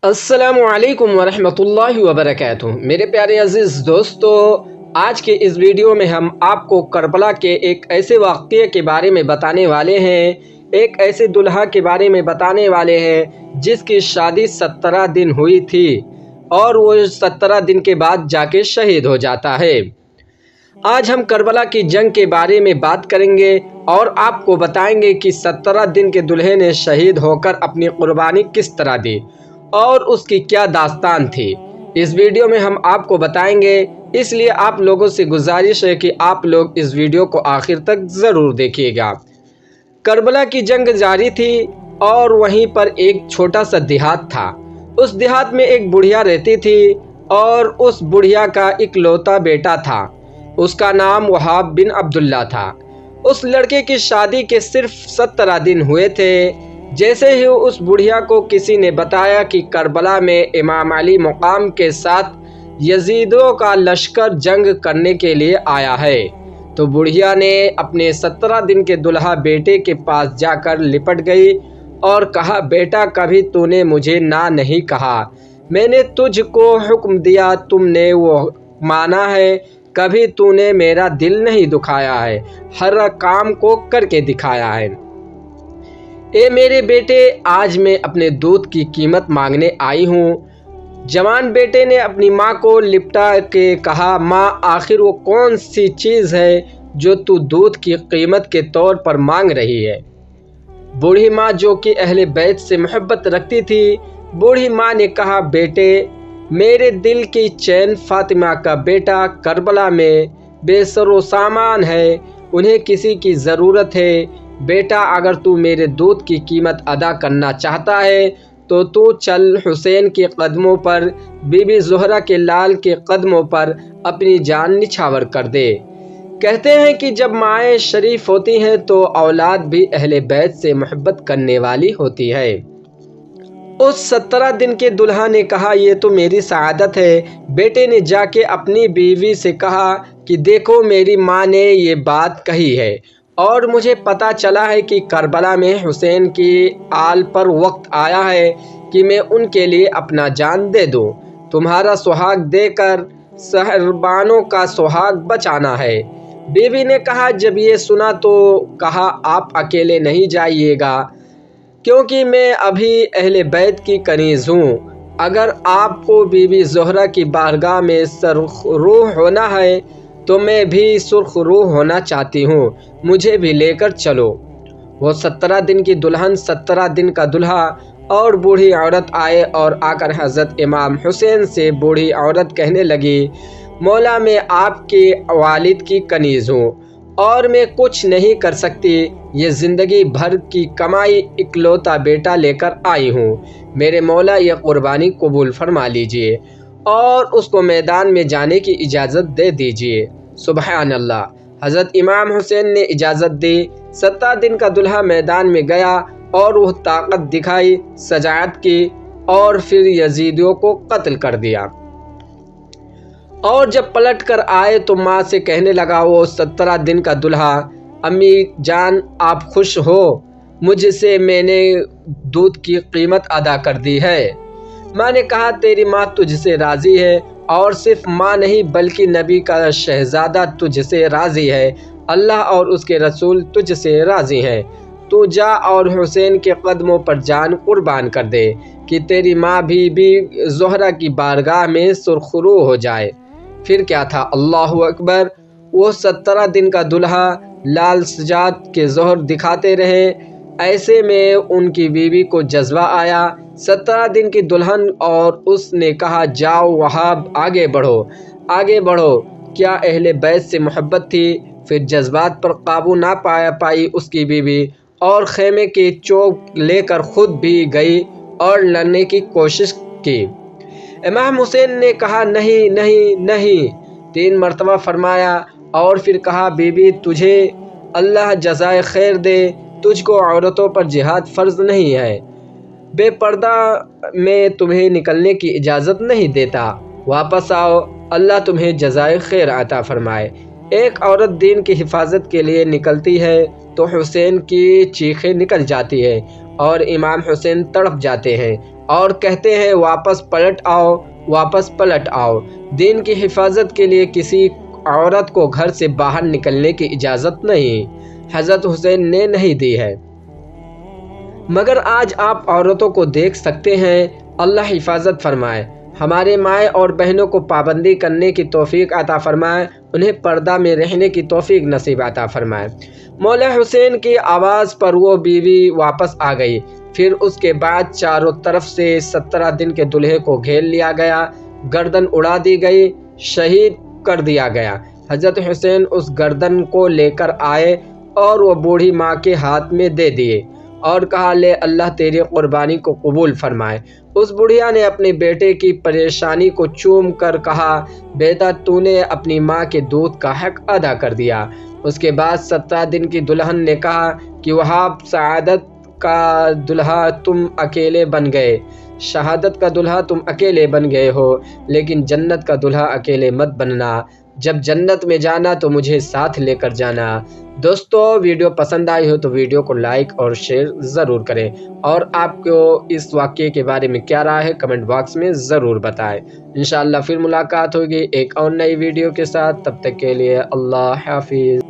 अस्सलामुअलैकुम वरहमतुल्लाहि वबरकातुह। मेरे प्यारे अजीज़ दोस्तों, आज के इस वीडियो में हम आपको करबला के एक ऐसे वाक़ये के बारे में बताने वाले हैं, एक ऐसे दुल्हा के बारे में बताने वाले हैं जिसकी शादी 17 दिन हुई थी और वो 17 दिन के बाद जाके शहीद हो जाता है। आज हम करबला की जंग के बारे में बात करेंगे और आपको बताएंगे कि 17 दिन के दूल्हे ने शहीद होकर अपनी कुर्बानी किस तरह दी और उसकी क्या दास्तान थी। इस वीडियो में हम आपको बताएंगे, इसलिए आप लोगों से गुजारिश है कि आप लोग इस वीडियो को आखिर तक ज़रूर देखिएगा। करबला की जंग जारी थी और वहीं पर एक छोटा सा देहात था। उस देहात में एक बुढ़िया रहती थी और उस बुढ़िया का इकलौता बेटा था। उसका नाम वहाब बिन अब्दुल्ला था। उस लड़के की शादी के सिर्फ 17 दिन हुए थे। जैसे ही उस बुढ़िया को किसी ने बताया कि करबला में इमाम अली मुकाम के साथ यजीदों का लश्कर जंग करने के लिए आया है, तो बुढ़िया ने अपने 17 दिन के दुल्हा बेटे के पास जाकर लिपट गई और कहा, बेटा कभी तूने मुझे ना नहीं कहा, मैंने तुझको हुक्म दिया तुमने वो माना है, कभी तूने मेरा दिल नहीं दुखाया है, हर काम को करके दिखाया है। ए मेरे बेटे, आज मैं अपने दूध की कीमत मांगने आई हूँ। जवान बेटे ने अपनी माँ को लिपटा के कहा, माँ आखिर वो कौन सी चीज़ है जो तू दूध की कीमत के तौर पर मांग रही है। बूढ़ी माँ जो कि अहले बैत से मोहब्बत रखती थी, बूढ़ी माँ ने कहा, बेटे मेरे दिल की चैन फातिमा का बेटा करबला में बेसरो सामान है, उन्हें किसी की ज़रूरत है। बेटा अगर तू मेरे दूध की कीमत अदा करना चाहता है तो तू चल हुसैन के कदमों पर, बीबी ज़ोहरा के लाल के कदमों पर अपनी जान निछावर कर दे। कहते हैं कि जब माएँ शरीफ होती हैं तो औलाद भी अहले बैत से मोहब्बत करने वाली होती है। उस 17 दिन के दुल्हा ने कहा, ये तो मेरी सआदत है। बेटे ने जाके अपनी बीवी से कहा कि देखो मेरी माँ ने ये बात कही है और मुझे पता चला है कि करबला में हुसैन की आल पर वक्त आया है कि मैं उनके लिए अपना जान दे दूं। तुम्हारा सुहाग देकर सहरबानों का सुहाग बचाना है। बीवी ने कहा, जब ये सुना तो कहा, आप अकेले नहीं जाइएगा क्योंकि मैं अभी अहले बैत की कनीज़ हूँ। अगर आपको बीबी ज़ोहरा की बारगाह में सररूह होना है तो मैं भी सुर्ख रूह होना चाहती हूँ, मुझे भी लेकर चलो। वो 17 दिन की दुल्हन, 17 दिन का दूल्हा और बूढ़ी औरत आए और आकर हज़रत इमाम हुसैन से बूढ़ी औरत कहने लगी, मौला मैं आपके वालिद की कनीज़ हूँ और मैं कुछ नहीं कर सकती, ये ज़िंदगी भर की कमाई इकलौता बेटा लेकर आई हूँ, मेरे मौला ये कुर्बानी कबूल फरमा लीजिए और उसको मैदान में जाने की इजाज़त दे दीजिए। सुबहान अल्लाह। हज़रत इमाम हुसैन ने इजाज़त दी। 17 दिन का दूल्हा मैदान में गया और वह ताकत दिखाई, सजात की और फिर यजीदियों को कत्ल कर दिया। और जब पलट कर आए तो माँ से कहने लगा, वो 17 दिन का दूल्हा, अम्मी जान आप खुश हो, मुझसे मैंने दूध की कीमत अदा कर दी है। माँ ने कहा, तेरी माँ तुझसे राज़ी है और सिर्फ माँ नहीं बल्कि नबी का शहज़ादा तुझसे राज़ी है, अल्लाह और उसके रसूल तुझसे राज़ी हैं। तू जा और हुसैन के कदमों पर जान कुर्बान कर दे कि तेरी माँ भी ज़ोहरा की बारगाह में सुरखरू हो जाए। फिर क्या था, अल्लाहु अकबर। वो 17 दिन का दूल्हा लाल सजाद के ज़ोहर दिखाते रहे। ऐसे में उनकी बीवी को जज्बा आया। 17 दिन की दुल्हन और उसने कहा, जाओ वहाब आगे बढ़ो, आगे बढ़ो। क्या अहले बैत से मोहब्बत थी। फिर जज्बात पर काबू ना पाई उसकी बीवी और खेमे की चोक लेकर खुद भी गई और लड़ने की कोशिश की। इमाम हुसैन ने कहा, नहीं नहीं नहीं, 3 मरतबा फरमाया और फिर कहा, बीबी तुझे अल्लाह जज़ाए खैर दे, तुझको औरतों पर जिहाद फ़र्ज नहीं है, बेपर्दा में तुम्हें निकलने की इजाज़त नहीं देता, वापस आओ, अल्लाह तुम्हें जज़ाए खैर अता फरमाए। एक औरत दीन की हिफाजत के लिए निकलती है तो हुसैन की चीखें निकल जाती है और इमाम हुसैन तड़प जाते हैं اور کہتے ہیں واپس پلٹ آؤ۔ دین کی حفاظت کے لیے کسی عورت کو گھر سے باہر نکلنے کی اجازت نہیں، حضرت حسین نے نہیں دی ہے۔ مگر آج آپ عورتوں کو دیکھ سکتے ہیں۔ اللہ حفاظت فرمائے، ہمارے مائیں اور بہنوں کو پابندی کرنے کی توفیق عطا فرمائے، انہیں پردہ میں رہنے کی توفیق نصیب عطا فرمائے۔ مولا حسین کی آواز پر وہ بیوی واپس آ گئی۔ پھر اس کے بعد چاروں طرف سے 17 دن کے دولہے کو گھیر لیا گیا، گردن اڑا دی گئی، شہید کر دیا گیا۔ حضرت حسین اس گردن کو لے کر آئے اور وہ بوڑھی ماں کے ہاتھ میں دے دیے اور کہا، لے اللہ تیری قربانی کو قبول فرمائے۔ اس بڑھیا نے اپنے بیٹے کی پریشانی کو چوم کر کہا، بیٹا تو نے اپنی ماں کے دودھ کا حق ادا کر دیا۔ اس کے بعد 17 دن کی دلہن نے کہا کہ وہاب شہادت کا دلہا تم اکیلے بن گئے ہو، لیکن جنت کا دلہا اکیلے مت بننا، جب جنت میں جانا تو مجھے ساتھ لے کر جانا۔ دوستو ویڈیو پسند آئی ہو تو ویڈیو کو لائک اور شیئر ضرور کریں، اور آپ کو اس واقعے کے بارے میں کیا رائے ہے کمنٹ باکس میں ضرور بتائیں۔ انشاءاللہ پھر ملاقات ہوگی ایک اور نئی ویڈیو کے ساتھ، تب تک کے لیے اللہ حافظ۔